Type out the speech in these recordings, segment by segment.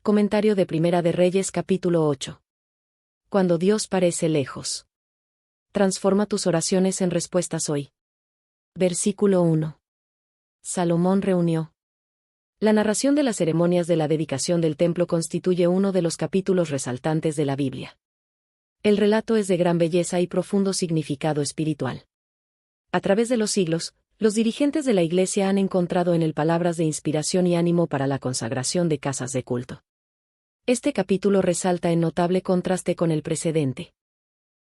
Comentario de Primera de Reyes capítulo 8. Cuando Dios parece lejos. Transforma tus oraciones en respuestas hoy. Versículo 1. Salomón reunió. La narración de las ceremonias de la dedicación del templo constituye uno de los capítulos resaltantes de la Biblia. El relato es de gran belleza y profundo significado espiritual. A través de los siglos, los dirigentes de la Iglesia han encontrado en él palabras de inspiración y ánimo para la consagración de casas de culto. Este capítulo resalta en notable contraste con el precedente.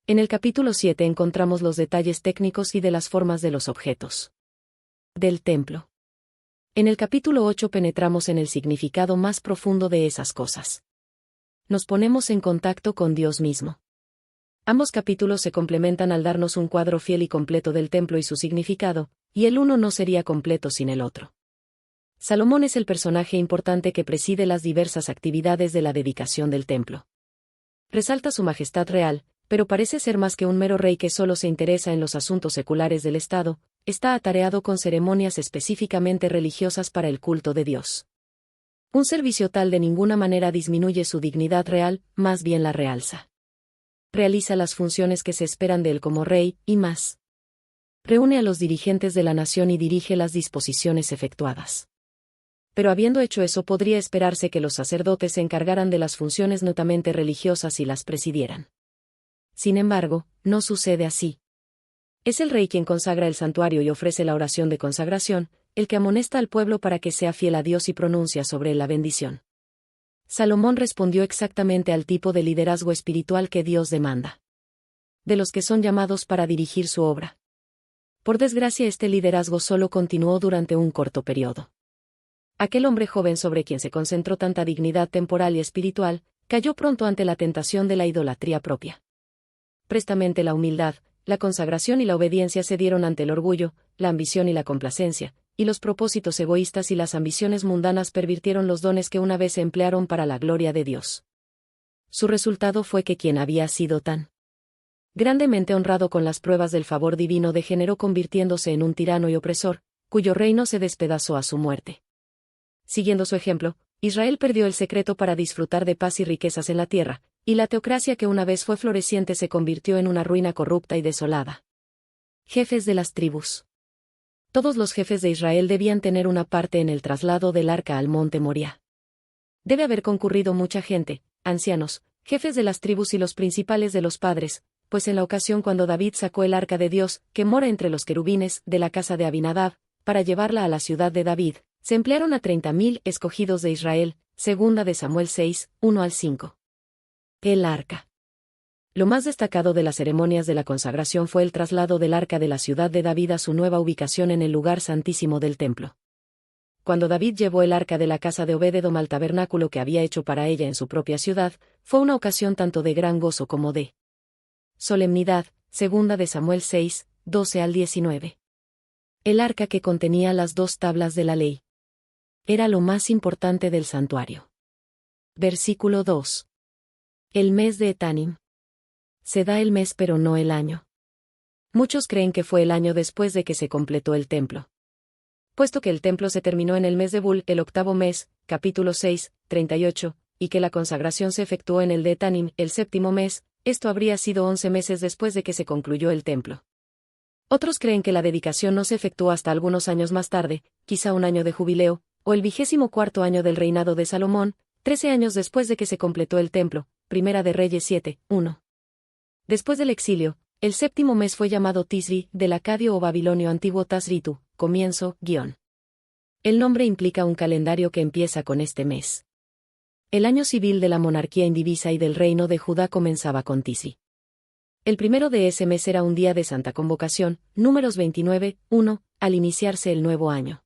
En el capítulo 7 encontramos los detalles técnicos y de las formas de los objetos del templo. En el capítulo 8 penetramos en el significado más profundo de esas cosas. Nos ponemos en contacto con Dios mismo. Ambos capítulos se complementan al darnos un cuadro fiel y completo del templo y su significado, y el uno no sería completo sin el otro. Salomón es el personaje importante que preside las diversas actividades de la dedicación del templo. Resalta su majestad real, pero parece ser más que un mero rey que solo se interesa en los asuntos seculares del Estado, está atareado con ceremonias específicamente religiosas para el culto de Dios. Un servicio tal de ninguna manera disminuye su dignidad real, más bien la realza. Realiza las funciones que se esperan de él como rey, y más. Reúne a los dirigentes de la nación y dirige las disposiciones efectuadas. Pero habiendo hecho eso podría esperarse que los sacerdotes se encargaran de las funciones netamente religiosas y las presidieran. Sin embargo, no sucede así. Es el rey quien consagra el santuario y ofrece la oración de consagración, el que amonesta al pueblo para que sea fiel a Dios y pronuncia sobre él la bendición. Salomón respondió exactamente al tipo de liderazgo espiritual que Dios demanda. De los que son llamados para dirigir su obra. Por desgracia, este liderazgo solo continuó durante un corto periodo. Aquel hombre joven sobre quien se concentró tanta dignidad temporal y espiritual, cayó pronto ante la tentación de la idolatría propia. Prestamente la humildad, la consagración y la obediencia cedieron ante el orgullo, la ambición y la complacencia, y los propósitos egoístas y las ambiciones mundanas pervirtieron los dones que una vez se emplearon para la gloria de Dios. Su resultado fue que quien había sido tan grandemente honrado con las pruebas del favor divino degeneró convirtiéndose en un tirano y opresor, cuyo reino se despedazó a su muerte. Siguiendo su ejemplo, Israel perdió el secreto para disfrutar de paz y riquezas en la tierra, y la teocracia que una vez fue floreciente se convirtió en una ruina corrupta y desolada. Jefes de las tribus. Todos los jefes de Israel debían tener una parte en el traslado del arca al monte Moriah. Debe haber concurrido mucha gente, ancianos, jefes de las tribus y los principales de los padres, pues en la ocasión cuando David sacó el arca de Dios, que mora entre los querubines, de la casa de Abinadab, para llevarla a la ciudad de David, se emplearon a 30,000 escogidos de Israel, segunda de Samuel 6, 1-5. El arca. Lo más destacado de las ceremonias de la consagración fue el traslado del arca de la ciudad de David a su nueva ubicación en el lugar santísimo del templo. Cuando David llevó el arca de la casa de Obed-Edom al tabernáculo que había hecho para ella en su propia ciudad, fue una ocasión tanto de gran gozo como de solemnidad, segunda de Samuel 6, 12-19. El arca que contenía las 2 tablas de la ley. Era lo más importante del santuario. Versículo 2. El mes de Etanim. Se da el mes pero no el año. Muchos creen que fue el año después de que se completó el templo. Puesto que el templo se terminó en el mes de Bul, el 8º mes, capítulo 6, 38, y que la consagración se efectuó en el de Etanim, el 7º mes, esto habría sido 11 meses después de que se concluyó el templo. Otros creen que la dedicación no se efectuó hasta algunos años más tarde, quizá un año de jubileo, o el 24º año del reinado de Salomón, 13 años después de que se completó el templo, Primera de Reyes 7, 1. Después del exilio, el 7º mes fue llamado Tisri, del acadio o babilonio antiguo Tasritu, comienzo, guión. El nombre implica un calendario que empieza con este mes. El año civil de la monarquía indivisa y del reino de Judá comenzaba con Tisri. El primero de ese mes era un día de santa convocación, Números 29, 1, al iniciarse el nuevo año.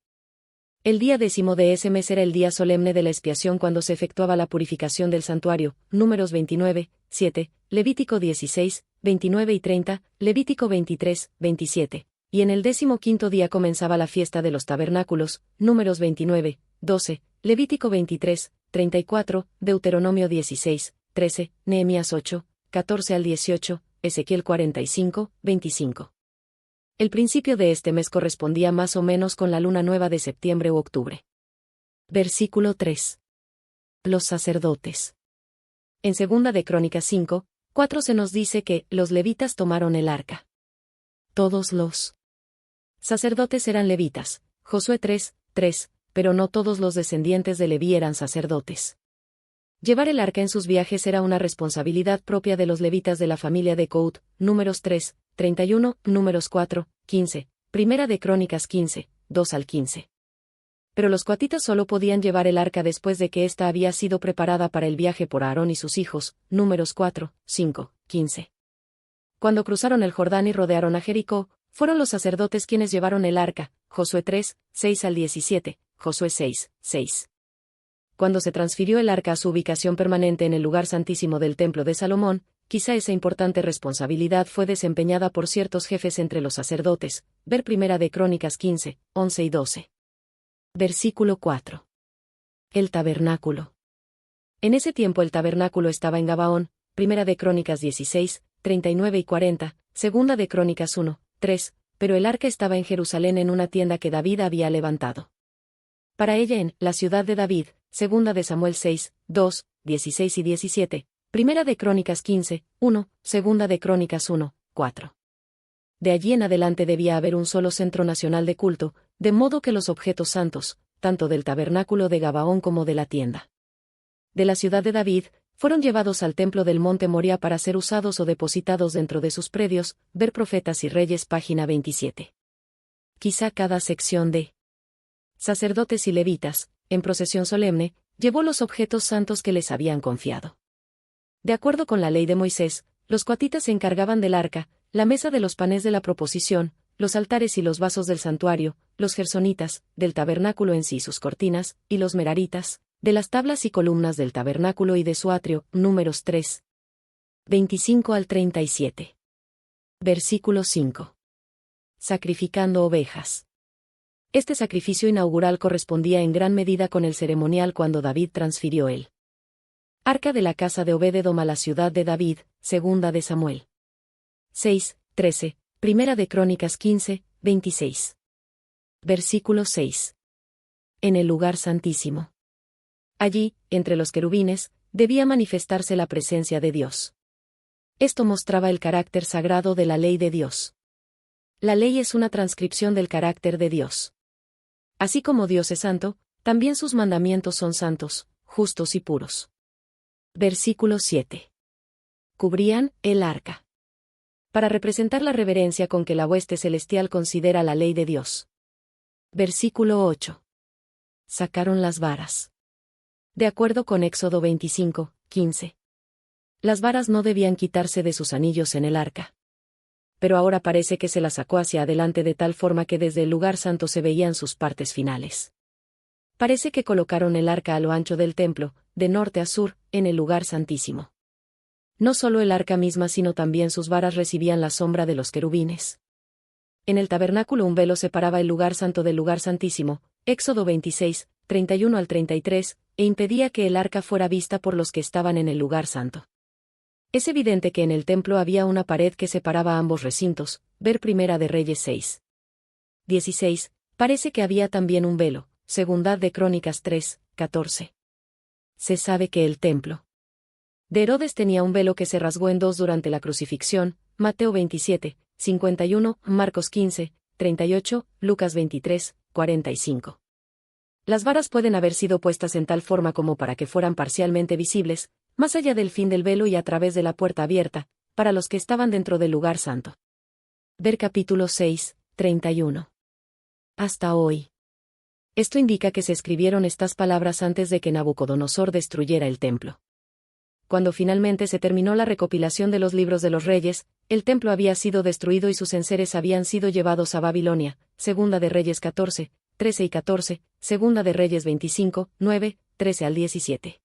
El día 10º de ese mes era el día solemne de la expiación cuando se efectuaba la purificación del santuario, Números 29, 7, Levítico 16, 29 y 30, Levítico 23, 27, y en el 15º día comenzaba la fiesta de los tabernáculos, Números 29, 12, Levítico 23, 34, Deuteronomio 16, 13, Nehemías 8, 14-18, Ezequiel 45, 25. El principio de este mes correspondía más o menos con la luna nueva de septiembre u octubre. Versículo 3. Los sacerdotes. En segunda de Crónicas 5, 4 se nos dice que los levitas tomaron el arca. Todos los sacerdotes eran levitas. Josué 3, 3, pero no todos los descendientes de Leví eran sacerdotes. Llevar el arca en sus viajes era una responsabilidad propia de los levitas de la familia de Coat, Números 3, 31, Números 4, 15, Primera de Crónicas 15, 2 al 15. Pero los coatitas solo podían llevar el arca después de que ésta había sido preparada para el viaje por Aarón y sus hijos, Números 4, 5, 15. Cuando cruzaron el Jordán y rodearon a Jericó, fueron los sacerdotes quienes llevaron el arca, Josué 3, 6 al 17, Josué 6, 6. Cuando se transfirió el arca a su ubicación permanente en el lugar santísimo del templo de Salomón, quizá esa importante responsabilidad fue desempeñada por ciertos jefes entre los sacerdotes, ver Primera de Crónicas 15, 11 y 12. Versículo 4. El tabernáculo. En ese tiempo el tabernáculo estaba en Gabaón, Primera de Crónicas 16, 39 y 40, Segunda de Crónicas 1, 3, pero el arca estaba en Jerusalén en una tienda que David había levantado para ella en la ciudad de David, Segunda de Samuel 6, 2, 16 y 17, Primera de Crónicas 15, 1, Segunda de Crónicas 1, 4. De allí en adelante debía haber un solo centro nacional de culto, de modo que los objetos santos, tanto del tabernáculo de Gabaón como de la tienda de la ciudad de David, fueron llevados al templo del monte Moria para ser usados o depositados dentro de sus predios, ver Profetas y Reyes página 27. Quizá cada sección de sacerdotes y levitas, en procesión solemne, llevó los objetos santos que les habían confiado. De acuerdo con la ley de Moisés, los coatitas se encargaban del arca, la mesa de los panes de la proposición, los altares y los vasos del santuario, los gersonitas, del tabernáculo en sí y sus cortinas, y los meraritas, de las tablas y columnas del tabernáculo y de su atrio, Números 3. 25 al 37. Versículo 5. Sacrificando ovejas. Este sacrificio inaugural correspondía en gran medida con el ceremonial cuando David transfirió el arca de la casa de Obed-edom a la ciudad de David, Segunda de Samuel 6, 13, Primera de Crónicas 15, 26. Versículo 6. En el lugar santísimo. Allí, entre los querubines, debía manifestarse la presencia de Dios. Esto mostraba el carácter sagrado de la ley de Dios. La ley es una transcripción del carácter de Dios. Así como Dios es santo, también sus mandamientos son santos, justos y puros. Versículo 7. Cubrían el arca. Para representar la reverencia con que la hueste celestial considera la ley de Dios. Versículo 8. Sacaron las varas. De acuerdo con Éxodo 25, 15. Las varas no debían quitarse de sus anillos en el arca. Pero ahora parece que se las sacó hacia adelante de tal forma que desde el lugar santo se veían sus partes finales. Parece que colocaron el arca a lo ancho del templo, de norte a sur, en el lugar santísimo. No solo el arca misma sino también sus varas recibían la sombra de los querubines. En el tabernáculo un velo separaba el lugar santo del lugar santísimo, Éxodo 26, 31 al 33, e impedía que el arca fuera vista por los que estaban en el lugar santo. Es evidente que en el templo había una pared que separaba ambos recintos, ver Primera de Reyes 6. 16, parece que había también un velo, Segunda de Crónicas 3, 14. Se sabe que el templo de Herodes tenía un velo que se rasgó en dos durante la crucifixión, Mateo 27, 51, Marcos 15, 38, Lucas 23, 45. Las varas pueden haber sido puestas en tal forma como para que fueran parcialmente visibles, más allá del fin del velo y a través de la puerta abierta, para los que estaban dentro del lugar santo. Ver capítulo 6, 31. Hasta hoy. Esto indica que se escribieron estas palabras antes de que Nabucodonosor destruyera el templo. Cuando finalmente se terminó la recopilación de los libros de los reyes, el templo había sido destruido y sus enseres habían sido llevados a Babilonia, Segunda de Reyes 14, 13 y 14, Segunda de Reyes 25, 9, 13 al 17.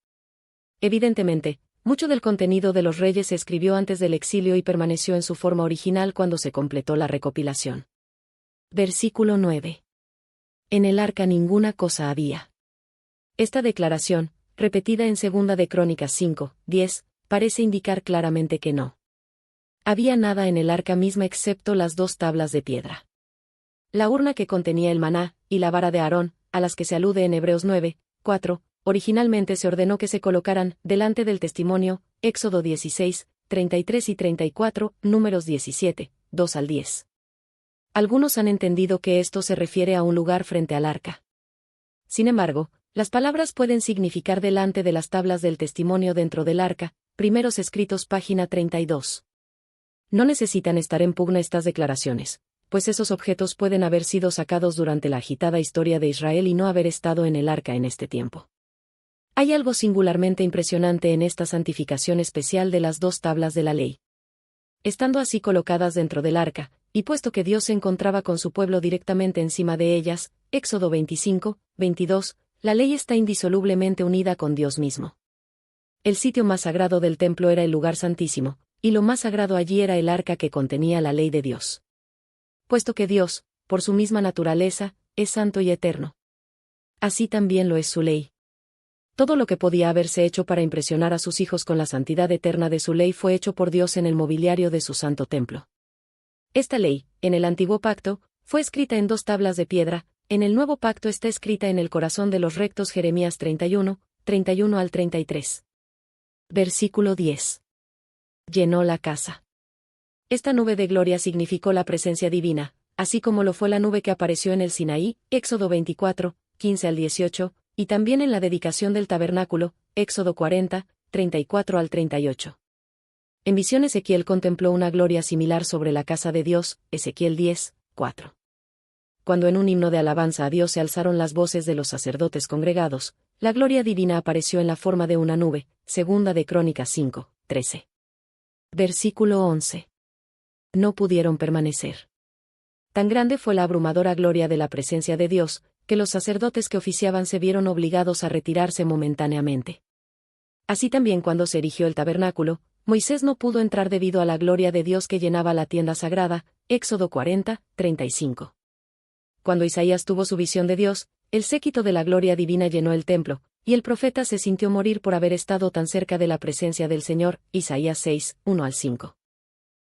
Evidentemente, mucho del contenido de los reyes se escribió antes del exilio y permaneció en su forma original cuando se completó la recopilación. Versículo 9. En el arca ninguna cosa había. Esta declaración, repetida en Segunda de Crónicas 5, 10, parece indicar claramente que no había nada en el arca misma excepto las dos tablas de piedra, la urna que contenía el maná, y la vara de Aarón, a las que se alude en Hebreos 9, 4, originalmente se ordenó que se colocaran delante del testimonio, Éxodo 16, 33 y 34, Números 17, 2 al 10. Algunos han entendido que esto se refiere a un lugar frente al arca. Sin embargo, las palabras pueden significar delante de las tablas del testimonio dentro del arca, Primeros Escritos página 32. No necesitan estar en pugna estas declaraciones, pues esos objetos pueden haber sido sacados durante la agitada historia de Israel y no haber estado en el arca en este tiempo. Hay algo singularmente impresionante en esta santificación especial de las dos tablas de la ley. Estando así colocadas dentro del arca, y puesto que Dios se encontraba con su pueblo directamente encima de ellas, Éxodo 25, 22, la ley está indisolublemente unida con Dios mismo. El sitio más sagrado del templo era el lugar santísimo, y lo más sagrado allí era el arca que contenía la ley de Dios. Puesto que Dios, por su misma naturaleza, es santo y eterno. Así también lo es su ley. Todo lo que podía haberse hecho para impresionar a sus hijos con la santidad eterna de su ley fue hecho por Dios en el mobiliario de su santo templo. Esta ley, en el antiguo pacto, fue escrita en 2 tablas de piedra, en el nuevo pacto está escrita en el corazón de los rectos. Jeremías 31, 31 al 33. Versículo 10. Llenó la casa. Esta nube de gloria significó la presencia divina, así como lo fue la nube que apareció en el Sinaí, Éxodo 24, 15 al 18, y también en la dedicación del tabernáculo, Éxodo 40, 34 al 38. En visión Ezequiel contempló una gloria similar sobre la casa de Dios, Ezequiel 10, 4. Cuando en un himno de alabanza a Dios se alzaron las voces de los sacerdotes congregados, la gloria divina apareció en la forma de una nube, segunda de Crónicas 5, 13. Versículo 11. No pudieron permanecer. Tan grande fue la abrumadora gloria de la presencia de Dios, que los sacerdotes que oficiaban se vieron obligados a retirarse momentáneamente. Así también cuando se erigió el tabernáculo, Moisés no pudo entrar debido a la gloria de Dios que llenaba la tienda sagrada, Éxodo 40, 35. Cuando Isaías tuvo su visión de Dios, el séquito de la gloria divina llenó el templo, y el profeta se sintió morir por haber estado tan cerca de la presencia del Señor, Isaías 6, 1 al 5.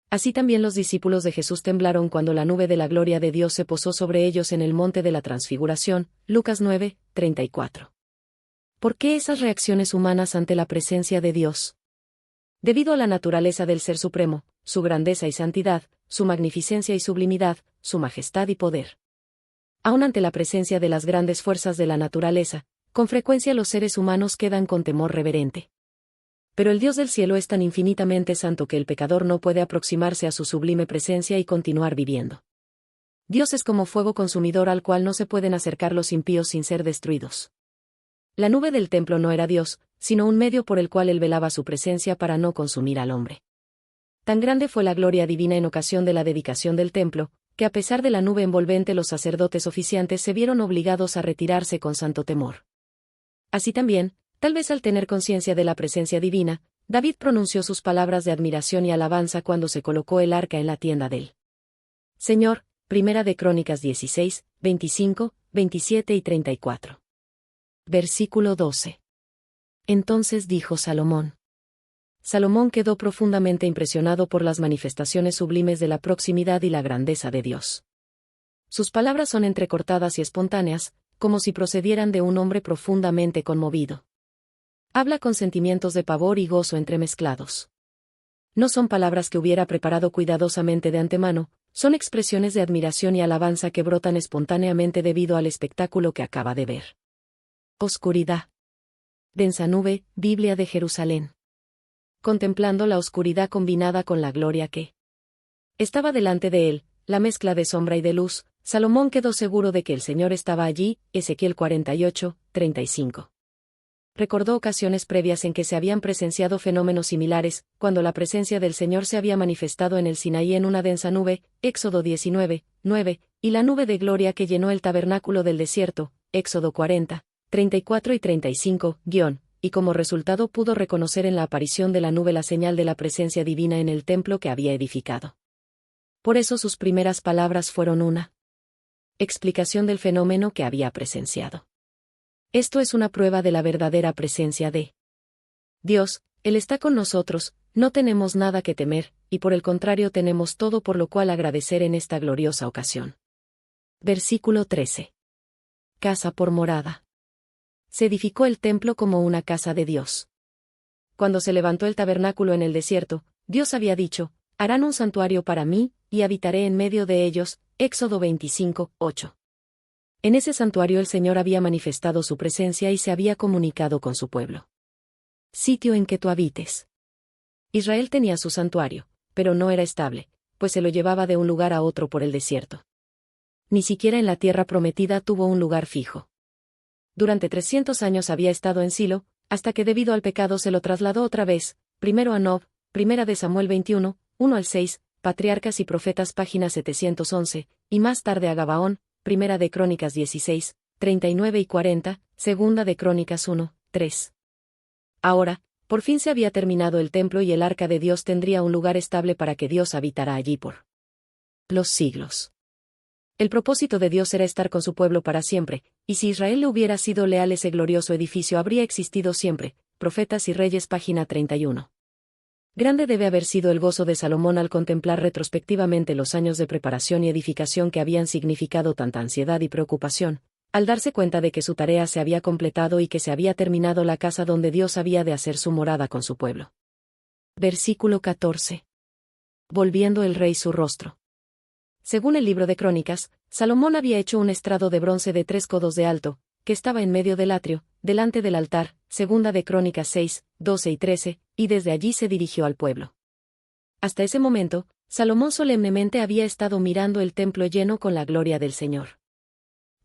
Así también los discípulos de Jesús temblaron cuando la nube de la gloria de Dios se posó sobre ellos en el monte de la Transfiguración, Lucas 9, 34. ¿Por qué esas reacciones humanas ante la presencia de Dios? Debido a la naturaleza del Ser Supremo, su grandeza y santidad, su magnificencia y sublimidad, su majestad y poder. Aun ante la presencia de las grandes fuerzas de la naturaleza, con frecuencia los seres humanos quedan con temor reverente. Pero el Dios del cielo es tan infinitamente santo que el pecador no puede aproximarse a su sublime presencia y continuar viviendo. Dios es como fuego consumidor al cual no se pueden acercar los impíos sin ser destruidos. La nube del templo no era Dios, sino un medio por el cual él velaba su presencia para no consumir al hombre. Tan grande fue la gloria divina en ocasión de la dedicación del templo, que a pesar de la nube envolvente los sacerdotes oficiantes se vieron obligados a retirarse con santo temor. Así también, tal vez al tener conciencia de la presencia divina, David pronunció sus palabras de admiración y alabanza cuando se colocó el arca en la tienda del Señor, Primera de Crónicas 16, 25, 27 y 34. Versículo 12. Entonces dijo Salomón. Salomón quedó profundamente impresionado por las manifestaciones sublimes de la proximidad y la grandeza de Dios. Sus palabras son entrecortadas y espontáneas, como si procedieran de un hombre profundamente conmovido. Habla con sentimientos de pavor y gozo entremezclados. No son palabras que hubiera preparado cuidadosamente de antemano, son expresiones de admiración y alabanza que brotan espontáneamente debido al espectáculo que acaba de ver. Oscuridad. Densa nube, Biblia de Jerusalén. Contemplando la oscuridad combinada con la gloria que estaba delante de él, la mezcla de sombra y de luz, Salomón quedó seguro de que el Señor estaba allí, Ezequiel 48, 35. Recordó ocasiones previas en que se habían presenciado fenómenos similares, cuando la presencia del Señor se había manifestado en el Sinaí en una densa nube, Éxodo 19, 9, y la nube de gloria que llenó el tabernáculo del desierto, Éxodo 40, 34 y 35, y como resultado pudo reconocer en la aparición de la nube la señal de la presencia divina en el templo que había edificado. Por eso sus primeras palabras fueron una explicación del fenómeno que había presenciado. Esto es una prueba de la verdadera presencia de Dios. Él está con nosotros, no tenemos nada que temer, y por el contrario tenemos todo por lo cual agradecer en esta gloriosa ocasión. Versículo 13. Casa por morada. se edificó el templo como una casa de Dios. Cuando se levantó el tabernáculo en el desierto, Dios había dicho: harán un santuario para mí, y habitaré en medio de ellos. Éxodo 25, 8. En ese santuario el Señor había manifestado su presencia y se había comunicado con su pueblo. Sitio en que tú habites. Israel tenía su santuario, pero no era estable, pues se lo llevaba de un lugar a otro por el desierto. Ni siquiera en la tierra prometida tuvo un lugar fijo. Durante 300 años había estado en Silo, hasta que debido al pecado se lo trasladó otra vez, primero a Nob, primera de Samuel 21, 1 al 6, Patriarcas y Profetas página 711, y más tarde a Gabaón, primera de Crónicas 16, 39 y 40, segunda de Crónicas 1, 3. Ahora, por fin se había terminado el templo y el arca de Dios tendría un lugar estable para que Dios habitara allí por los siglos. El propósito de Dios era estar con su pueblo para siempre, y si Israel le hubiera sido leal ese glorioso edificio habría existido siempre. Profetas y Reyes página 31. Grande debe haber sido el gozo de Salomón al contemplar retrospectivamente los años de preparación y edificación que habían significado tanta ansiedad y preocupación, al darse cuenta de que su tarea se había completado y que se había terminado la casa donde Dios había de hacer su morada con su pueblo. Versículo 14. Volviendo el rey su rostro. Según el libro de Crónicas, Salomón había hecho un estrado de bronce de 3 codos de alto, que estaba en medio del atrio, delante del altar, segunda de Crónicas 6, 12 y 13, y desde allí se dirigió al pueblo. Hasta ese momento, Salomón solemnemente había estado mirando el templo lleno con la gloria del Señor.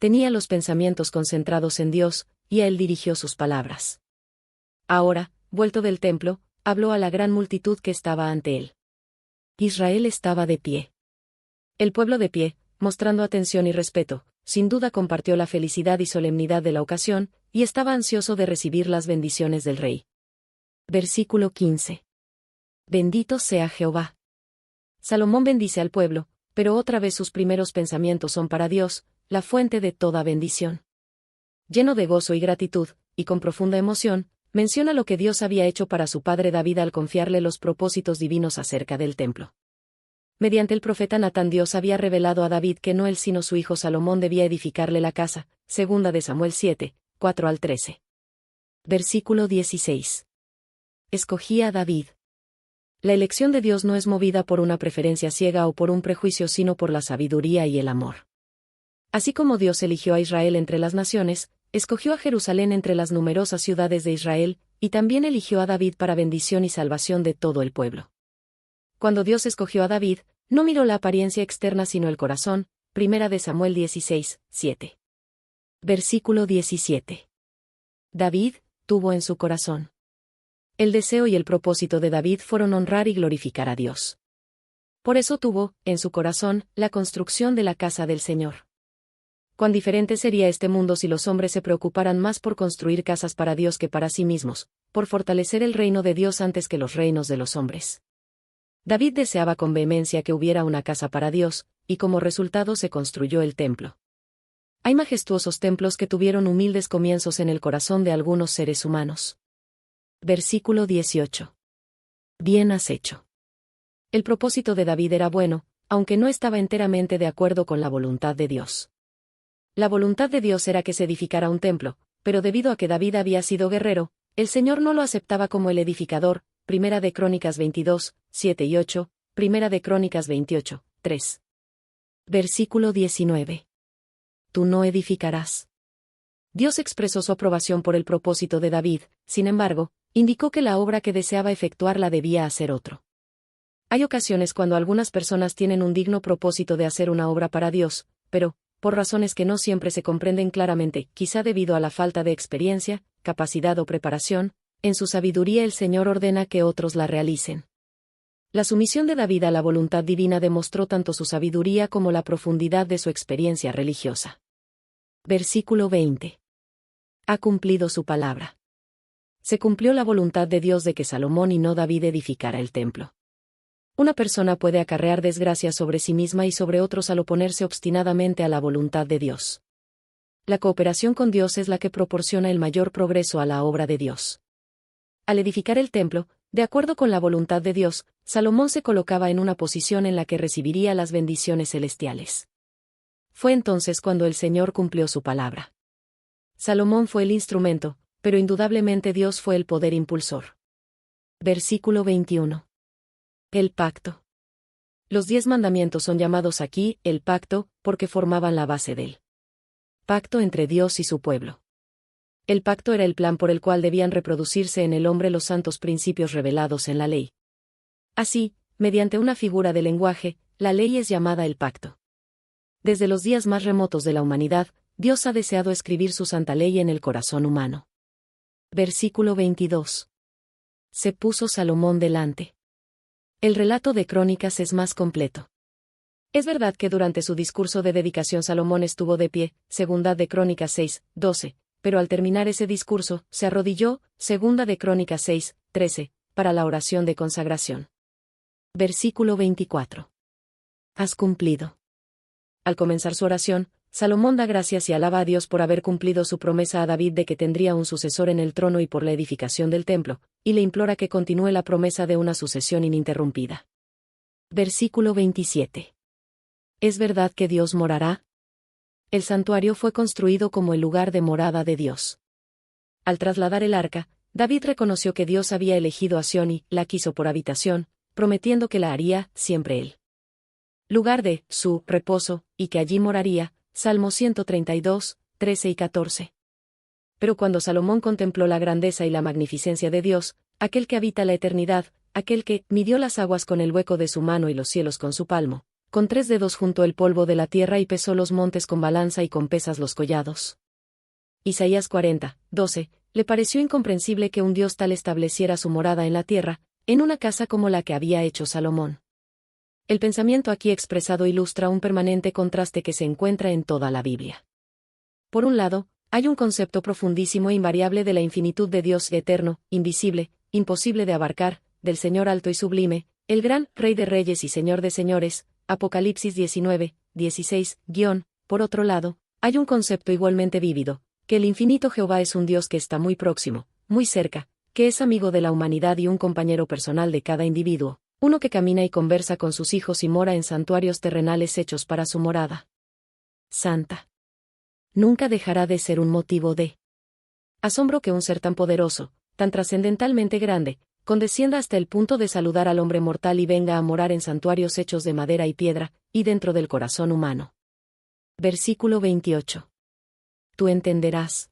Tenía los pensamientos concentrados en Dios, y a él dirigió sus palabras. Ahora, vuelto del templo, habló a la gran multitud que estaba ante él. Israel estaba de pie. El pueblo de pie, mostrando atención y respeto, sin duda compartió la felicidad y solemnidad de la ocasión, y estaba ansioso de recibir las bendiciones del rey. Versículo 15. Bendito sea Jehová. Salomón bendice al pueblo, pero otra vez sus primeros pensamientos son para Dios, la fuente de toda bendición. Lleno de gozo y gratitud, y con profunda emoción, menciona lo que Dios había hecho para su padre David al confiarle los propósitos divinos acerca del templo. Mediante el profeta Natán Dios había revelado a David que no él sino su hijo Salomón debía edificarle la casa, segunda de Samuel 7, 4 al 13. Versículo 16. Escogí a David. La elección de Dios no es movida por una preferencia ciega o por un prejuicio sino por la sabiduría y el amor. Así como Dios eligió a Israel entre las naciones, escogió a Jerusalén entre las numerosas ciudades de Israel, y también eligió a David para bendición y salvación de todo el pueblo. Cuando Dios escogió a David, no miró la apariencia externa sino el corazón, primera de Samuel 16, 7. Versículo 17. David tuvo en su corazón. El deseo y el propósito de David fueron honrar y glorificar a Dios. Por eso tuvo, en su corazón, la construcción de la casa del Señor. Cuán diferente sería este mundo si los hombres se preocuparan más por construir casas para Dios que para sí mismos, por fortalecer el reino de Dios antes que los reinos de los hombres. David deseaba con vehemencia que hubiera una casa para Dios, y como resultado se construyó el templo. Hay majestuosos templos que tuvieron humildes comienzos en el corazón de algunos seres humanos. Versículo 18. Bien has hecho. El propósito de David era bueno, aunque no estaba enteramente de acuerdo con la voluntad de Dios. La voluntad de Dios era que se edificara un templo, pero debido a que David había sido guerrero, el Señor no lo aceptaba como el edificador. Primera de Crónicas 22, 7 y 8, Primera de Crónicas 28, 3. Versículo 19. Tú no edificarás. Dios expresó su aprobación por el propósito de David, sin embargo, indicó que la obra que deseaba efectuar la debía hacer otro. Hay ocasiones cuando algunas personas tienen un digno propósito de hacer una obra para Dios, pero, por razones que no siempre se comprenden claramente, quizá debido a la falta de experiencia, capacidad o preparación, en su sabiduría el Señor ordena que otros la realicen. La sumisión de David a la voluntad divina demostró tanto su sabiduría como la profundidad de su experiencia religiosa. Versículo 20. Ha cumplido su palabra. Se cumplió la voluntad de Dios de que Salomón y no David edificara el templo. Una persona puede acarrear desgracia sobre sí misma y sobre otros al oponerse obstinadamente a la voluntad de Dios. La cooperación con Dios es la que proporciona el mayor progreso a la obra de Dios. Al edificar el templo, de acuerdo con la voluntad de Dios, Salomón se colocaba en una posición en la que recibiría las bendiciones celestiales. Fue entonces cuando el Señor cumplió su palabra. Salomón fue el instrumento, pero indudablemente Dios fue el poder impulsor. Versículo 21. El pacto. Los 10 mandamientos son llamados aquí, el pacto, porque formaban la base del pacto entre Dios y su pueblo. El pacto era el plan por el cual debían reproducirse en el hombre los santos principios revelados en la ley. Así, mediante una figura de lenguaje, la ley es llamada el pacto. Desde los días más remotos de la humanidad, Dios ha deseado escribir su santa ley en el corazón humano. Versículo 22. Se puso Salomón delante. El relato de Crónicas es más completo. Es verdad que durante su discurso de dedicación Salomón estuvo de pie, segunda de Crónicas 6, 12, pero al terminar ese discurso, se arrodilló, segunda de Crónicas 6, 13, para la oración de consagración. Versículo 24. Has cumplido. Al comenzar su oración, Salomón da gracias y alaba a Dios por haber cumplido su promesa a David de que tendría un sucesor en el trono y por la edificación del templo, y le implora que continúe la promesa de una sucesión ininterrumpida. Versículo 27. ¿Es verdad que Dios morará? El santuario fue construido como el lugar de morada de Dios. Al trasladar el arca, David reconoció que Dios había elegido a Sión y la quiso por habitación, prometiendo que la haría siempre él. Lugar de su reposo, y que allí moraría, Salmo 132, 13 y 14. Pero cuando Salomón contempló la grandeza y la magnificencia de Dios, aquel que habita la eternidad, aquel que midió las aguas con el hueco de su mano y los cielos con su palmo, con 3 dedos juntó el polvo de la tierra y pesó los montes con balanza y con pesas los collados. Isaías 40, 12, le pareció incomprensible que un Dios tal estableciera su morada en la tierra, en una casa como la que había hecho Salomón. El pensamiento aquí expresado ilustra un permanente contraste que se encuentra en toda la Biblia. Por un lado, hay un concepto profundísimo e invariable de la infinitud de Dios eterno, invisible, imposible de abarcar, del Señor alto y sublime, el gran Rey de Reyes y Señor de Señores, Apocalipsis 19, 16, por otro lado, hay un concepto igualmente vívido, que el infinito Jehová es un Dios que está muy próximo, muy cerca, que es amigo de la humanidad y un compañero personal de cada individuo, uno que camina y conversa con sus hijos y mora en santuarios terrenales hechos para su morada santa. Nunca dejará de ser un motivo de asombro que un ser tan poderoso, tan trascendentalmente grande, condescienda hasta el punto de saludar al hombre mortal y venga a morar en santuarios hechos de madera y piedra, y dentro del corazón humano. Versículo 28. Tú entenderás.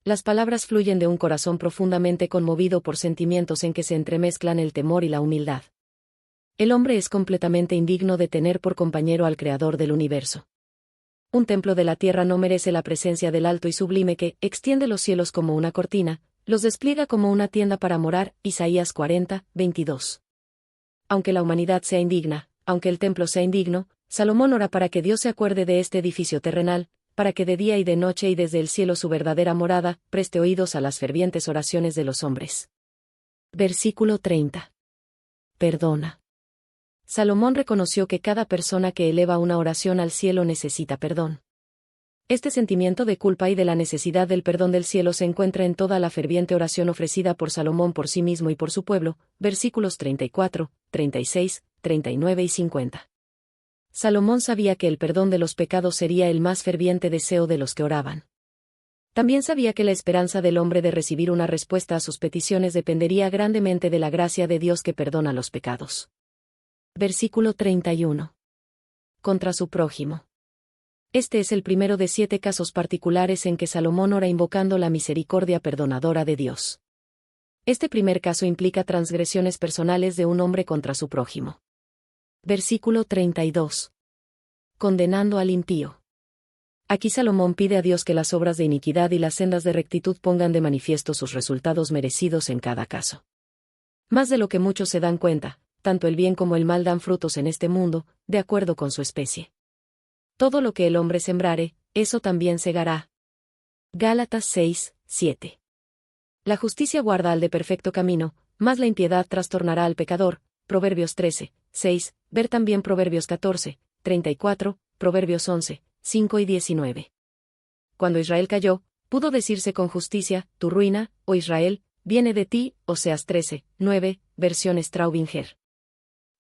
Las palabras fluyen de un corazón profundamente conmovido por sentimientos en que se entremezclan el temor y la humildad. El hombre es completamente indigno de tener por compañero al Creador del universo. Un templo de la tierra no merece la presencia del alto y sublime que extiende los cielos como una cortina, los despliega como una tienda para morar, Isaías 40, 22. Aunque la humanidad sea indigna, aunque el templo sea indigno, Salomón ora para que Dios se acuerde de este edificio terrenal, para que de día y de noche y desde el cielo su verdadera morada, preste oídos a las fervientes oraciones de los hombres. Versículo 30. Perdona. Salomón reconoció que cada persona que eleva una oración al cielo necesita perdón. Este sentimiento de culpa y de la necesidad del perdón del cielo se encuentra en toda la ferviente oración ofrecida por Salomón por sí mismo y por su pueblo, versículos 34, 36, 39 y 50. Salomón sabía que el perdón de los pecados sería el más ferviente deseo de los que oraban. También sabía que la esperanza del hombre de recibir una respuesta a sus peticiones dependería grandemente de la gracia de Dios que perdona los pecados. Versículo 31. Contra su prójimo. Este es el primero de 7 casos particulares en que Salomón ora invocando la misericordia perdonadora de Dios. Este primer caso implica transgresiones personales de un hombre contra su prójimo. Versículo 32. Condenando al impío. Aquí Salomón pide a Dios que las obras de iniquidad y las sendas de rectitud pongan de manifiesto sus resultados merecidos en cada caso. Más de lo que muchos se dan cuenta, tanto el bien como el mal dan frutos en este mundo, de acuerdo con su especie. Todo lo que el hombre sembrare, eso también segará. Gálatas 6, 7. La justicia guarda al de perfecto camino, mas la impiedad trastornará al pecador. Proverbios 13, 6, ver también Proverbios 14, 34, Proverbios 11, 5 y 19. Cuando Israel cayó, pudo decirse con justicia, tu ruina, oh Israel, viene de ti, Oseas 13, 9, versión Straubinger.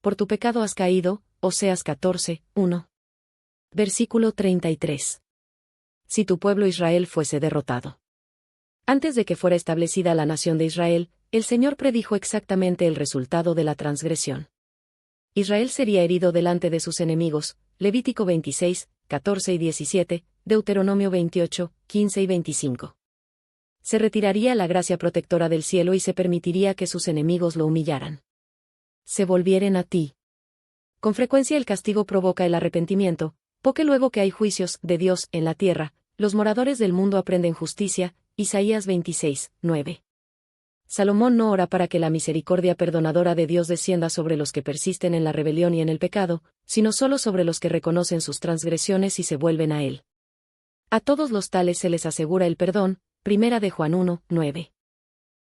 Por tu pecado has caído, Oseas 14, 1. Versículo 33. si tu pueblo Israel fuese derrotado. Antes de que fuera establecida la nación de Israel, el Señor predijo exactamente el resultado de la transgresión. Israel sería herido delante de sus enemigos, Levítico 26, 14 y 17, Deuteronomio 28, 15 y 25. Se retiraría la gracia protectora del cielo y se permitiría que sus enemigos lo humillaran. Se volvieren a ti. Con frecuencia el castigo provoca el arrepentimiento, porque luego que hay juicios de Dios en la tierra, los moradores del mundo aprenden justicia, Isaías 26, 9. Salomón no ora para que la misericordia perdonadora de Dios descienda sobre los que persisten en la rebelión y en el pecado, sino solo sobre los que reconocen sus transgresiones y se vuelven a Él. A todos los tales se les asegura el perdón, Primera de Juan 1, 9.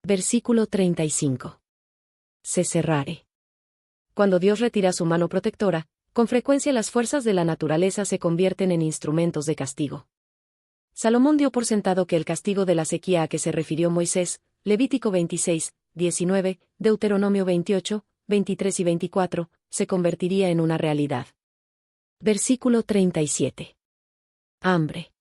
Versículo 35. Se cerrare. Cuando Dios retira su mano protectora, con frecuencia las fuerzas de la naturaleza se convierten en instrumentos de castigo. Salomón dio por sentado que el castigo de la sequía a que se refirió Moisés, Levítico 26, 19, Deuteronomio 28, 23 y 24, se convertiría en una realidad. Versículo 37. Hambre.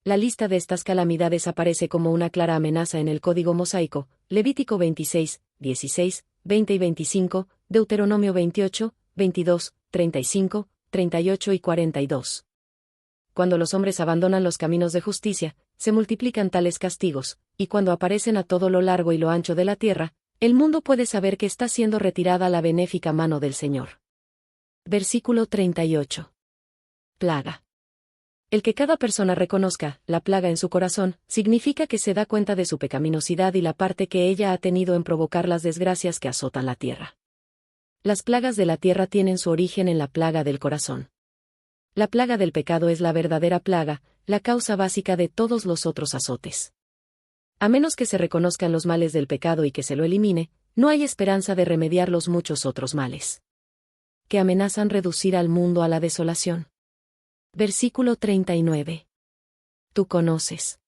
La lista de estas calamidades aparece como una clara amenaza en el Código Mosaico, Levítico 26, 16, 20 y 25, Deuteronomio 28, 22, 35, 38 y 42. Cuando los hombres abandonan los caminos de justicia, se multiplican tales castigos, y cuando aparecen a todo lo largo y lo ancho de la tierra, el mundo puede saber que está siendo retirada la benéfica mano del Señor. Versículo 38. Plaga. El que cada persona reconozca la plaga en su corazón, significa que se da cuenta de su pecaminosidad y la parte que ella ha tenido en provocar las desgracias que azotan la tierra. Las plagas de la tierra tienen su origen en la plaga del corazón. La plaga del pecado es la verdadera plaga, la causa básica de todos los otros azotes. A menos que se reconozcan los males del pecado y que se lo elimine, no hay esperanza de remediar los muchos otros males que amenazan reducir al mundo a la desolación. Versículo 39. Tú conoces.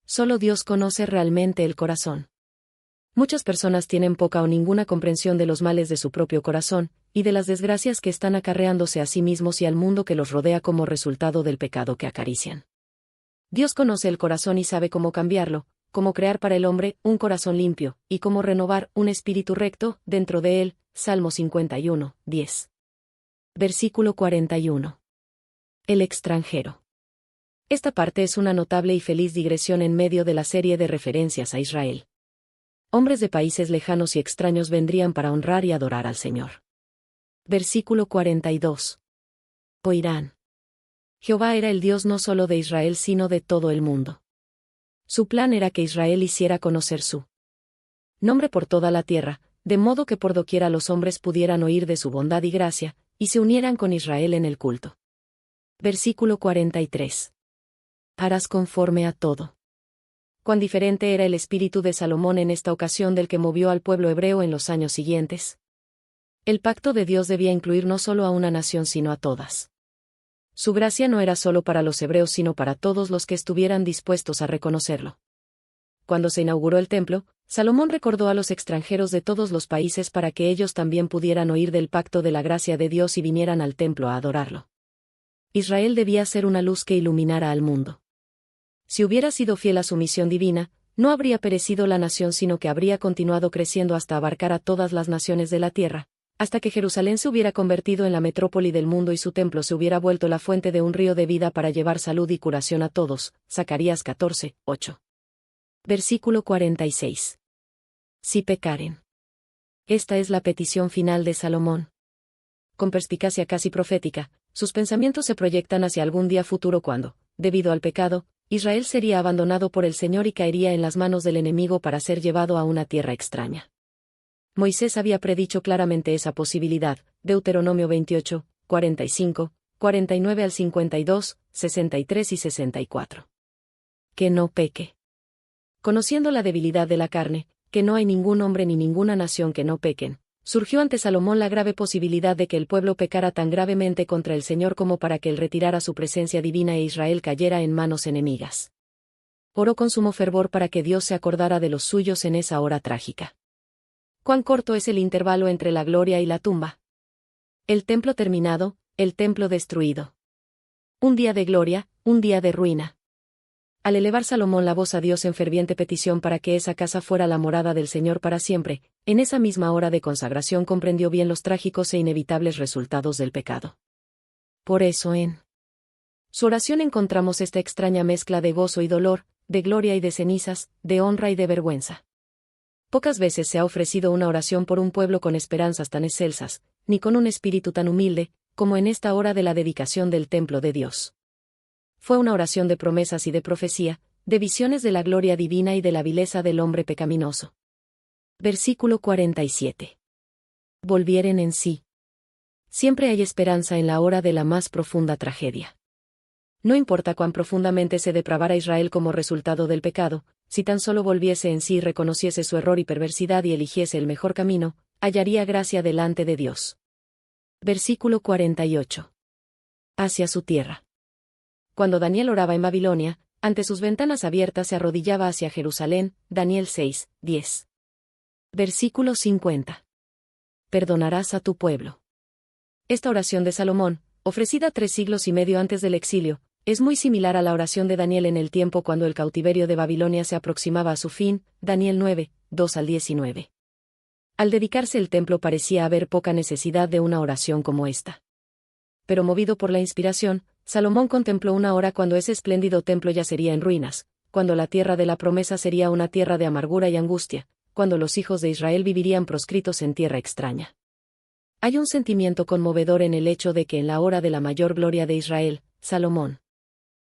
Solo Dios conoce realmente el corazón. Muchas personas tienen poca o ninguna comprensión de los males de su propio corazón, y de las desgracias que están acarreándose a sí mismos y al mundo que los rodea como resultado del pecado que acarician. Dios conoce el corazón y sabe cómo cambiarlo, cómo crear para el hombre un corazón limpio, y cómo renovar un espíritu recto dentro de él. Salmo 51, 10. Versículo 41. El extranjero. Esta parte es una notable y feliz digresión en medio de la serie de referencias a Israel. Hombres de países lejanos y extraños vendrían para honrar y adorar al Señor. Versículo 42. Oirán. Jehová era el Dios no solo de Israel sino de todo el mundo. Su plan era que Israel hiciera conocer su nombre por toda la tierra, de modo que por doquiera los hombres pudieran oír de su bondad y gracia, y se unieran con Israel en el culto. Versículo 43. Harás conforme a todo. Cuán diferente era el espíritu de Salomón en esta ocasión del que movió al pueblo hebreo en los años siguientes. El pacto de Dios debía incluir no solo a una nación sino a todas. Su gracia no era solo para los hebreos sino para todos los que estuvieran dispuestos a reconocerlo. Cuando se inauguró el templo, Salomón recordó a los extranjeros de todos los países para que ellos también pudieran oír del pacto de la gracia de Dios y vinieran al templo a adorarlo. Israel debía ser una luz que iluminara al mundo. Si hubiera sido fiel a su misión divina, no habría perecido la nación sino que habría continuado creciendo hasta abarcar a todas las naciones de la tierra, hasta que Jerusalén se hubiera convertido en la metrópoli del mundo y su templo se hubiera vuelto la fuente de un río de vida para llevar salud y curación a todos. Zacarías 14, 8. Versículo 46. Si pecaren. Esta es la petición final de Salomón. Con perspicacia casi profética, sus pensamientos se proyectan hacia algún día futuro cuando, debido al pecado, Israel sería abandonado por el Señor y caería en las manos del enemigo para ser llevado a una tierra extraña. Moisés había predicho claramente esa posibilidad, Deuteronomio 28, 45, 49 al 52, 63 y 64. Que no peque. Conociendo la debilidad de la carne, que no hay ningún hombre ni ninguna nación que no pequen, surgió ante Salomón la grave posibilidad de que el pueblo pecara tan gravemente contra el Señor como para que él retirara su presencia divina e Israel cayera en manos enemigas. Oró con sumo fervor para que Dios se acordara de los suyos en esa hora trágica. ¿Cuán corto es el intervalo entre la gloria y la tumba? El templo terminado, el templo destruido. Un día de gloria, un día de ruina. Al elevar Salomón la voz a Dios en ferviente petición para que esa casa fuera la morada del Señor para siempre, en esa misma hora de consagración comprendió bien los trágicos e inevitables resultados del pecado. Por eso en su oración encontramos esta extraña mezcla de gozo y dolor, de gloria y de cenizas, de honra y de vergüenza. Pocas veces se ha ofrecido una oración por un pueblo con esperanzas tan excelsas, ni con un espíritu tan humilde, como en esta hora de la dedicación del templo de Dios. Fue una oración de promesas y de profecía, de visiones de la gloria divina y de la vileza del hombre pecaminoso. Versículo 47. Volvieren en sí. Siempre hay esperanza en la hora de la más profunda tragedia. No importa cuán profundamente se depravara Israel como resultado del pecado, si tan solo volviese en sí y reconociese su error y perversidad y eligiese el mejor camino, hallaría gracia delante de Dios. Versículo 48. Hacia su tierra. Cuando Daniel oraba en Babilonia, ante sus ventanas abiertas se arrodillaba hacia Jerusalén, Daniel 6, 10. Versículo 50. Perdonarás a tu pueblo. Esta oración de Salomón, ofrecida 3 siglos y medio antes del exilio, es muy similar a la oración de Daniel en el tiempo cuando el cautiverio de Babilonia se aproximaba a su fin, Daniel 9, 2 al 19. Al dedicarse el templo parecía haber poca necesidad de una oración como esta. Pero movido por la inspiración, Salomón contempló una hora cuando ese espléndido templo yacería en ruinas, cuando la tierra de la promesa sería una tierra de amargura y angustia, cuando los hijos de Israel vivirían proscritos en tierra extraña. Hay un sentimiento conmovedor en el hecho de que en la hora de la mayor gloria de Israel, Salomón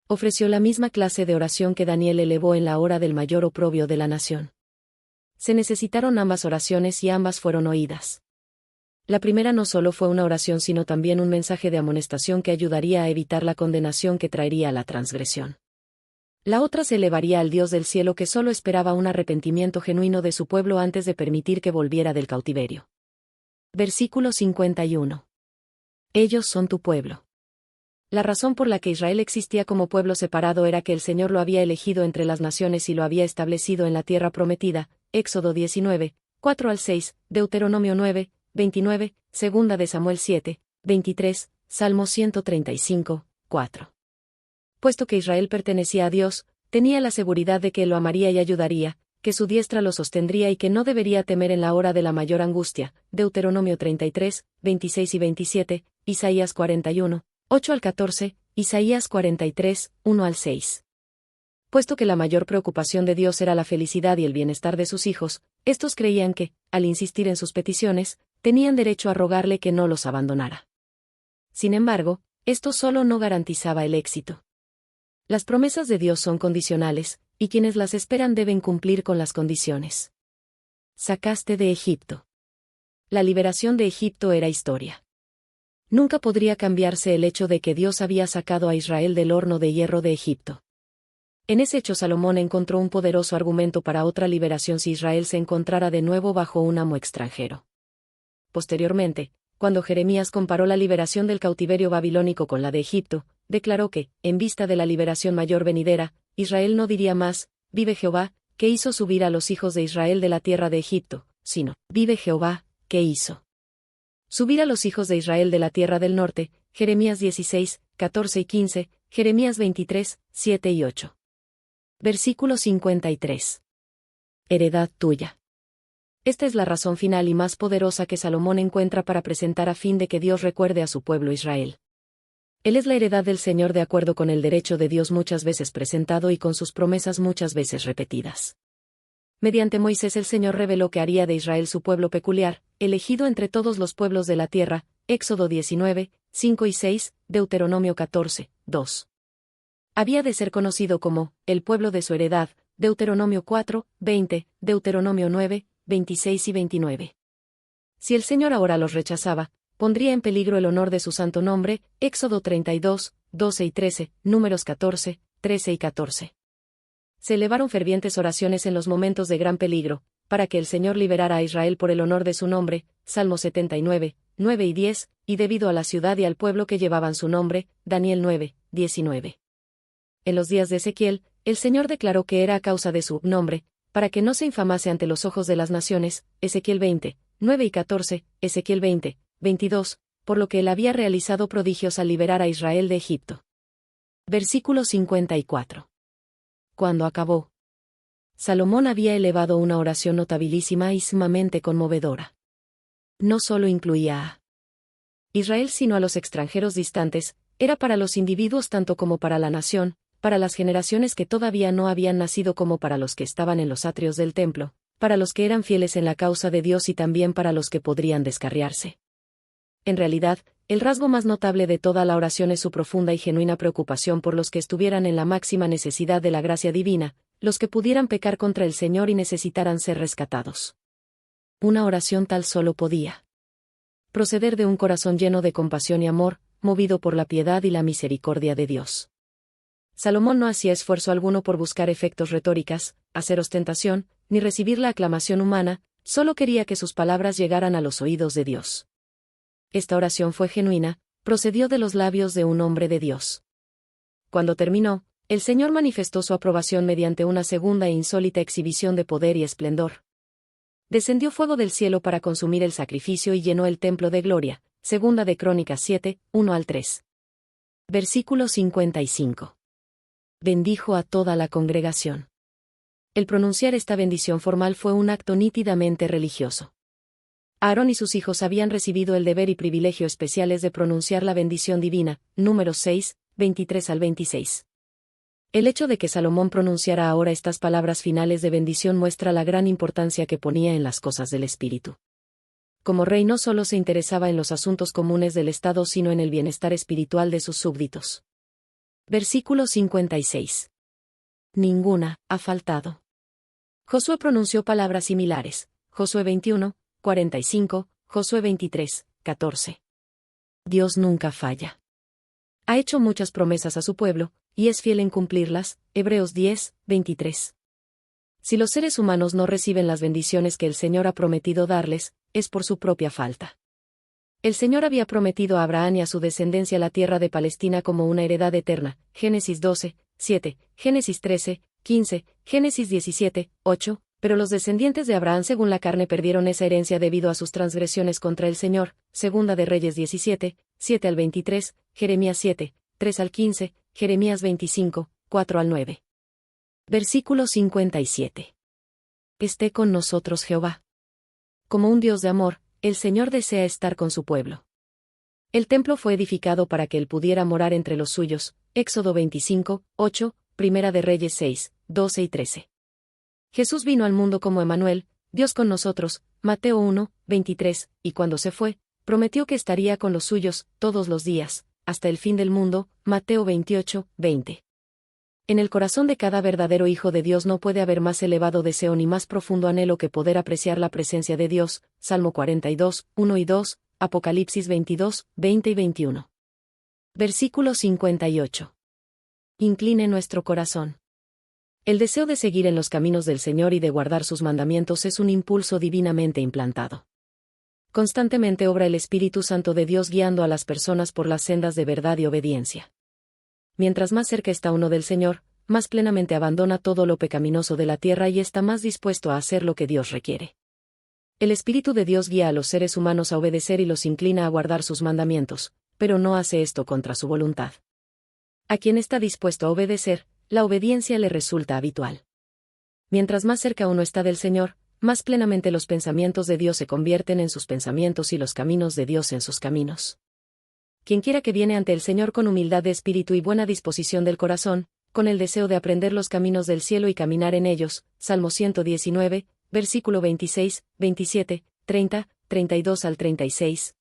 ofreció la misma clase de oración que Daniel elevó en la hora del mayor oprobio de la nación. Se necesitaron ambas oraciones y ambas fueron oídas. La primera no solo fue una oración sino también un mensaje de amonestación que ayudaría a evitar la condenación que traería la transgresión. La otra se elevaría al Dios del cielo que solo esperaba un arrepentimiento genuino de su pueblo antes de permitir que volviera del cautiverio. Versículo 51. Ellos son tu pueblo. La razón por la que Israel existía como pueblo separado era que el Señor lo había elegido entre las naciones y lo había establecido en la tierra prometida, Éxodo 19, 4 al 6, Deuteronomio 9, 29, Segunda de Samuel 7, 23, Salmo 135, 4. Puesto que Israel pertenecía a Dios, tenía la seguridad de que Él lo amaría y ayudaría, que su diestra lo sostendría y que no debería temer en la hora de la mayor angustia, Deuteronomio 33, 26 y 27, Isaías 41, 8 al 14, Isaías 43, 1 al 6. Puesto que la mayor preocupación de Dios era la felicidad y el bienestar de sus hijos, estos creían que, al insistir en sus peticiones, tenían derecho a rogarle que no los abandonara. Sin embargo, esto solo no garantizaba el éxito. Las promesas de Dios son condicionales, y quienes las esperan deben cumplir con las condiciones. Sacaste de Egipto. La liberación de Egipto era historia. Nunca podría cambiarse el hecho de que Dios había sacado a Israel del horno de hierro de Egipto. En ese hecho Salomón encontró un poderoso argumento para otra liberación si Israel se encontrara de nuevo bajo un amo extranjero. Posteriormente, cuando Jeremías comparó la liberación del cautiverio babilónico con la de Egipto, declaró que, en vista de la liberación mayor venidera, Israel no diría más, vive Jehová, que hizo subir a los hijos de Israel de la tierra de Egipto, sino, vive Jehová, que hizo subir a los hijos de Israel de la tierra del norte, Jeremías 16, 14 y 15, Jeremías 23, 7 y 8. Versículo 53. Heredad tuya. Esta es la razón final y más poderosa que Salomón encuentra para presentar a fin de que Dios recuerde a su pueblo Israel. Él es la heredad del Señor de acuerdo con el derecho de Dios muchas veces presentado y con sus promesas muchas veces repetidas. Mediante Moisés el Señor reveló que haría de Israel su pueblo peculiar, elegido entre todos los pueblos de la tierra, Éxodo 19, 5 y 6, Deuteronomio 14, 2. Había de ser conocido como, el pueblo de su heredad, Deuteronomio 4, 20, Deuteronomio 9, 26 y 29. Si el Señor ahora los rechazaba, pondría en peligro el honor de su santo nombre, Éxodo 32, 12 y 13, Números 14, 13 y 14. Se elevaron fervientes oraciones en los momentos de gran peligro, para que el Señor liberara a Israel por el honor de su nombre, Salmo 79, 9 y 10, y debido a la ciudad y al pueblo que llevaban su nombre, Daniel 9, 19. En los días de Ezequiel, el Señor declaró que era a causa de su nombre, para que no se infamase ante los ojos de las naciones, Ezequiel 20, 9 y 14, Ezequiel 20, 22, por lo que él había realizado prodigios al liberar a Israel de Egipto. Versículo 54. Cuando acabó, Salomón había elevado una oración notabilísima y sumamente conmovedora. No solo incluía a Israel sino a los extranjeros distantes, era para los individuos tanto como para la nación, para las generaciones que todavía no habían nacido como para los que estaban en los atrios del templo, para los que eran fieles en la causa de Dios y también para los que podrían descarriarse. En realidad, el rasgo más notable de toda la oración es su profunda y genuina preocupación por los que estuvieran en la máxima necesidad de la gracia divina, los que pudieran pecar contra el Señor y necesitaran ser rescatados. Una oración tal solo podía proceder de un corazón lleno de compasión y amor, movido por la piedad y la misericordia de Dios. Salomón no hacía esfuerzo alguno por buscar efectos retóricas, hacer ostentación, ni recibir la aclamación humana, solo quería que sus palabras llegaran a los oídos de Dios. Esta oración fue genuina, procedió de los labios de un hombre de Dios. Cuando terminó, el Señor manifestó su aprobación mediante una segunda e insólita exhibición de poder y esplendor. Descendió fuego del cielo para consumir el sacrificio y llenó el templo de gloria. Segunda de Crónicas 7, 1-3. Versículo 55. Bendijo a toda la congregación. El pronunciar esta bendición formal fue un acto nítidamente religioso. Aarón y sus hijos habían recibido el deber y privilegio especiales de pronunciar la bendición divina, Números 6, 23-26. El hecho de que Salomón pronunciara ahora estas palabras finales de bendición muestra la gran importancia que ponía en las cosas del espíritu. Como rey no solo se interesaba en los asuntos comunes del Estado sino en el bienestar espiritual de sus súbditos. Versículo 56. Ninguna ha faltado. Josué pronunció palabras similares, Josué 21, 45, Josué 23, 14. Dios nunca falla. Ha hecho muchas promesas a su pueblo, y es fiel en cumplirlas, Hebreos 10, 23. Si los seres humanos no reciben las bendiciones que el Señor ha prometido darles, es por su propia falta. El Señor había prometido a Abraham y a su descendencia la tierra de Palestina como una heredad eterna, Génesis 12, 7, Génesis 13, 15, Génesis 17, 8, pero los descendientes de Abraham según la carne perdieron esa herencia debido a sus transgresiones contra el Señor, Segunda de Reyes 17, 7-23, Jeremías 7, 3-15, Jeremías 25, 4-9. Versículo 57. Esté con nosotros Jehová. Como un Dios de amor, el Señor desea estar con su pueblo. El templo fue edificado para que él pudiera morar entre los suyos, Éxodo 25, 8, Primera de Reyes 6, 12 y 13. Jesús vino al mundo como Emmanuel, Dios con nosotros, Mateo 1, 23, y cuando se fue, prometió que estaría con los suyos, todos los días, hasta el fin del mundo, Mateo 28, 20. En el corazón de cada verdadero hijo de Dios no puede haber más elevado deseo ni más profundo anhelo que poder apreciar la presencia de Dios, Salmo 42, 1 y 2, Apocalipsis 22, 20 y 21. Versículo 58. Incline nuestro corazón. El deseo de seguir en los caminos del Señor y de guardar sus mandamientos es un impulso divinamente implantado. Constantemente obra el Espíritu Santo de Dios guiando a las personas por las sendas de verdad y obediencia. Mientras más cerca está uno del Señor, más plenamente abandona todo lo pecaminoso de la tierra y está más dispuesto a hacer lo que Dios requiere. El Espíritu de Dios guía a los seres humanos a obedecer y los inclina a guardar sus mandamientos, pero no hace esto contra su voluntad. A quien está dispuesto a obedecer, la obediencia le resulta habitual. Mientras más cerca uno está del Señor, más plenamente los pensamientos de Dios se convierten en sus pensamientos y los caminos de Dios en sus caminos. Quienquiera que viene ante el Señor con humildad de espíritu y buena disposición del corazón, con el deseo de aprender los caminos del cielo y caminar en ellos, Salmo 119, versículo 26, 27, 30, 32-36.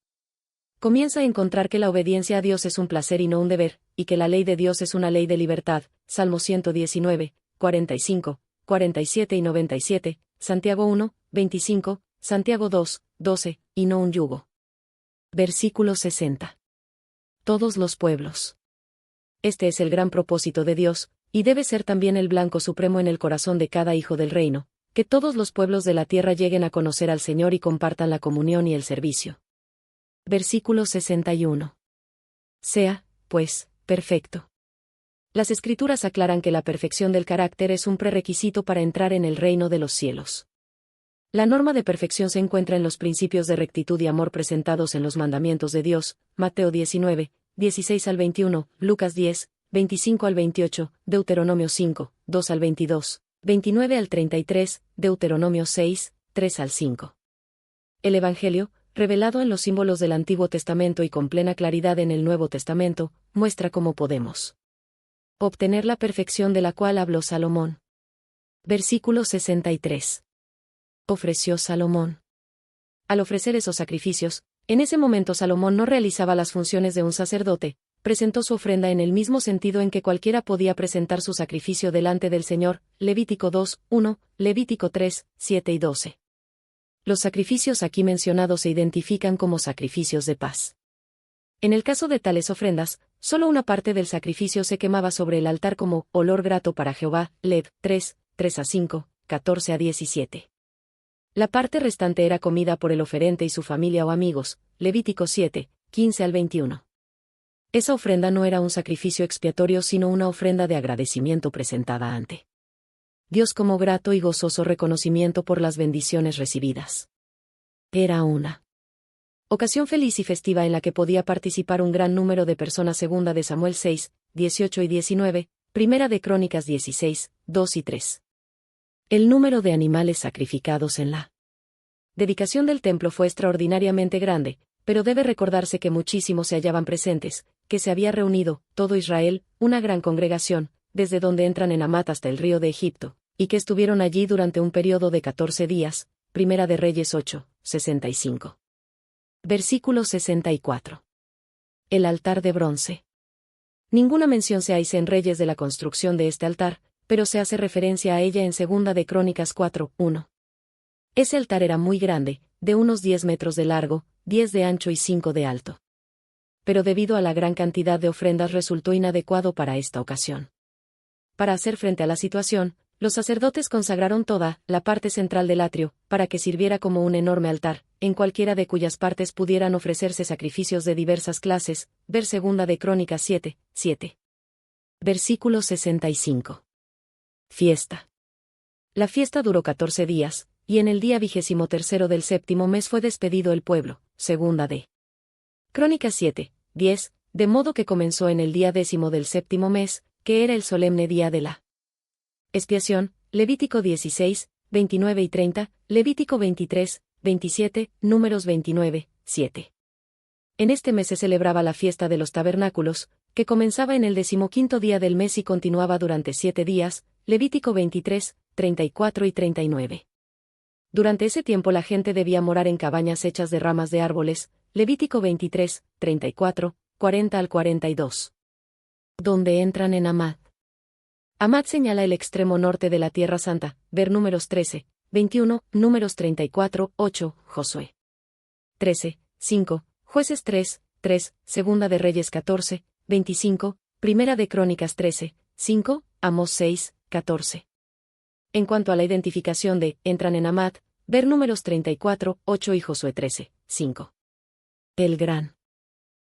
Comienza a encontrar que la obediencia a Dios es un placer y no un deber, y que la ley de Dios es una ley de libertad, Salmo 119, 45, 47 y 97, Santiago 1, 25, Santiago 2, 12, y no un yugo. Versículo 60. Todos los pueblos. Este es el gran propósito de Dios, y debe ser también el blanco supremo en el corazón de cada hijo del reino, que todos los pueblos de la tierra lleguen a conocer al Señor y compartan la comunión y el servicio. Versículo 61. Sea, pues, perfecto. Las Escrituras aclaran que la perfección del carácter es un prerequisito para entrar en el reino de los cielos. La norma de perfección se encuentra en los principios de rectitud y amor presentados en los mandamientos de Dios, Mateo 19, 16-21, Lucas 10, 25 al 28, Deuteronomio 5, 2 al 22, 29 al 33, Deuteronomio 6, 3 al 5. El Evangelio, revelado en los símbolos del Antiguo Testamento y con plena claridad en el Nuevo Testamento, muestra cómo podemos obtener la perfección de la cual habló Salomón. Versículo 63. Ofreció Salomón. Al ofrecer esos sacrificios, en ese momento Salomón no realizaba las funciones de un sacerdote, presentó su ofrenda en el mismo sentido en que cualquiera podía presentar su sacrificio delante del Señor, Levítico 2, 1, Levítico 3, 7 y 12. Los sacrificios aquí mencionados se identifican como sacrificios de paz. En el caso de tales ofrendas, solo una parte del sacrificio se quemaba sobre el altar como olor grato para Jehová, Lev 3, 3 a 5, 14 a 17. La parte restante era comida por el oferente y su familia o amigos, Levítico 7, 15 al 21. Esa ofrenda no era un sacrificio expiatorio sino una ofrenda de agradecimiento presentada ante Dios como grato y gozoso reconocimiento por las bendiciones recibidas. Era una ocasión feliz y festiva en la que podía participar un gran número de personas. Segunda de Samuel 6, 18 y 19, Primera de Crónicas 16, 2 y 3. El número de animales sacrificados en la dedicación del templo fue extraordinariamente grande, pero debe recordarse que muchísimos se hallaban presentes, que se había reunido, todo Israel, una gran congregación, desde donde entran en Amat hasta el río de Egipto, y que estuvieron allí durante un periodo de 14 días, Primera de Reyes 8, 65. Versículo 64. El altar de bronce. Ninguna mención se hace en Reyes de la construcción de este altar, pero se hace referencia a ella en Segunda de Crónicas 4, 1. Ese altar era muy grande, de unos 10 metros de largo, 10 de ancho y 5 de alto. Pero debido a la gran cantidad de ofrendas resultó inadecuado para esta ocasión. Para hacer frente a la situación, los sacerdotes consagraron toda la parte central del atrio, para que sirviera como un enorme altar, en cualquiera de cuyas partes pudieran ofrecerse sacrificios de diversas clases, ver Segunda de Crónicas 7, 7. Versículo 65. Fiesta. La fiesta duró 14 días, y en el día 23 del séptimo mes fue despedido el pueblo, Segunda de Crónicas 7, 10, de modo que comenzó en el día 10 del séptimo mes, que era el solemne día de la expiación, Levítico 16, 29 y 30, Levítico 23, 27, Números 29, 7. En este mes se celebraba la fiesta de los tabernáculos, que comenzaba en el 15º día del mes y continuaba durante 7 días, Levítico 23, 34 y 39. Durante ese tiempo la gente debía morar en cabañas hechas de ramas de árboles, Levítico 23, 34, 40 al 42. Donde entran en Amat. Amat señala el extremo norte de la Tierra Santa, ver Números 13, 21, Números 34, 8, Josué 13, 5, Jueces 3, 3, Segunda de Reyes 14, 25, Primera de Crónicas 13, 5, Amós 6, 14. En cuanto a la identificación de entran en Amat, ver Números 34, 8 y Josué 13, 5. El gran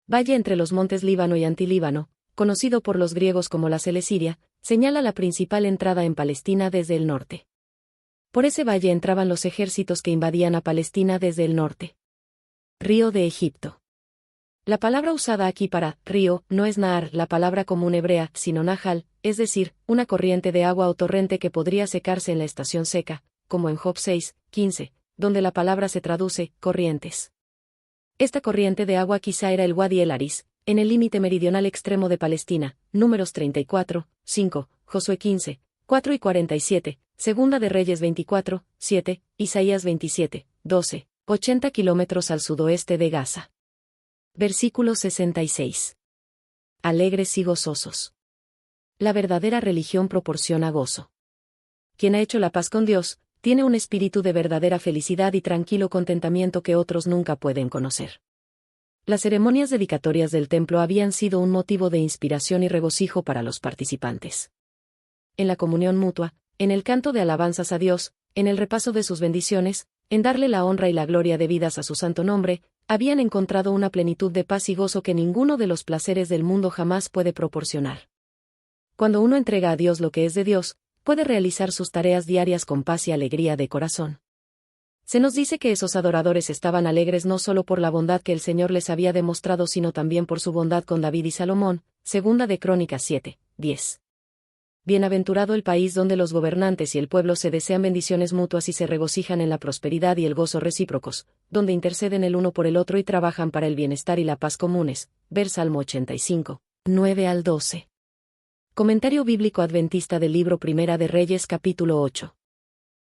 valle entre los montes Líbano y Antilíbano, conocido por los griegos como la Celesiria, señala la principal entrada en Palestina desde el norte. Por ese valle entraban los ejércitos que invadían a Palestina desde el norte. Río de Egipto. La palabra usada aquí para río no es Nahar, la palabra común hebrea, sino Nahal, es decir, una corriente de agua o torrente que podría secarse en la estación seca, como en Job 6, 15, donde la palabra se traduce corrientes. Esta corriente de agua quizá era el Wadi el Aris, en el límite meridional extremo de Palestina, Números 34, 5, Josué 15, 4 y 47, Segunda de Reyes 24, 7, Isaías 27, 12, 80 kilómetros al sudoeste de Gaza. Versículo 66. Alegres y gozosos. La verdadera religión proporciona gozo. Quien ha hecho la paz con Dios, tiene un espíritu de verdadera felicidad y tranquilo contentamiento que otros nunca pueden conocer. Las ceremonias dedicatorias del templo habían sido un motivo de inspiración y regocijo para los participantes. En la comunión mutua, en el canto de alabanzas a Dios, en el repaso de sus bendiciones, en darle la honra y la gloria debidas a su santo nombre, habían encontrado una plenitud de paz y gozo que ninguno de los placeres del mundo jamás puede proporcionar. Cuando uno entrega a Dios lo que es de Dios, puede realizar sus tareas diarias con paz y alegría de corazón. Se nos dice que esos adoradores estaban alegres no solo por la bondad que el Señor les había demostrado sino también por su bondad con David y Salomón, Segunda de Crónicas 7, 10. Bienaventurado el país donde los gobernantes y el pueblo se desean bendiciones mutuas y se regocijan en la prosperidad y el gozo recíprocos, donde interceden el uno por el otro y trabajan para el bienestar y la paz comunes. Ver Salmo 85, 9 al 12. Comentario bíblico adventista del libro Primera de Reyes capítulo 8.